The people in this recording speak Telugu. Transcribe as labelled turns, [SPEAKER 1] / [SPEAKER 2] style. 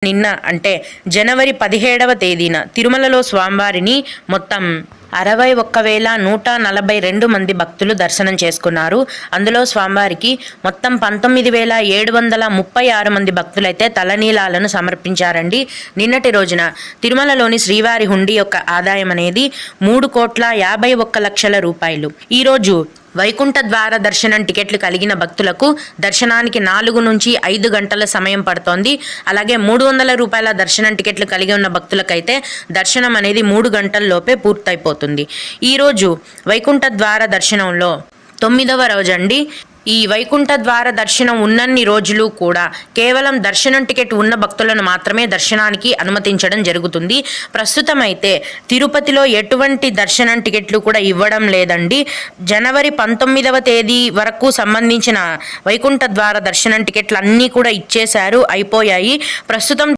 [SPEAKER 1] నిన్న అంటే జనవరి 17వ తేదీన తిరుమలలో స్వామివారిని మొత్తం 61,142 మంది భక్తులు దర్శనం చేసుకున్నారు. అందులో స్వామివారికి మొత్తం 19,736 మంది భక్తులైతే తలనీలాలను సమర్పించారండి. నిన్నటి రోజున తిరుమలలోని శ్రీవారి హుండీ యొక్క ఆదాయం అనేది 3,51,00,000 రూపాయలు. ఈరోజు వైకుంఠ ద్వార దర్శనం టికెట్లు కలిగిన భక్తులకు దర్శనానికి 4 నుంచి 5 గంటల సమయం పడుతోంది. అలాగే 300 రూపాయల దర్శనం టికెట్లు కలిగి ఉన్న భక్తులకైతే దర్శనం అనేది 3 గంటల్లోపే పూర్తయిపోతుంది. ఈరోజు వైకుంఠ ద్వార దర్శనంలో 9వ రోజు అండి. ఈ వైకుంఠ ద్వార దర్శనం ఉన్నన్ని రోజులు కూడా కేవలం దర్శనం టికెట్ ఉన్న భక్తులను మాత్రమే దర్శనానికి అనుమతించడం జరుగుతుంది. ప్రస్తుతం అయితే తిరుపతిలో ఎటువంటి దర్శనం టికెట్లు కూడా ఇవ్వడం లేదండి. జనవరి 19వ తేదీ వరకు సంబంధించిన వైకుంఠ ద్వార దర్శనం టికెట్లు అన్నీ కూడా ఇచ్చేశారు, అయిపోయాయి. ప్రస్తుతం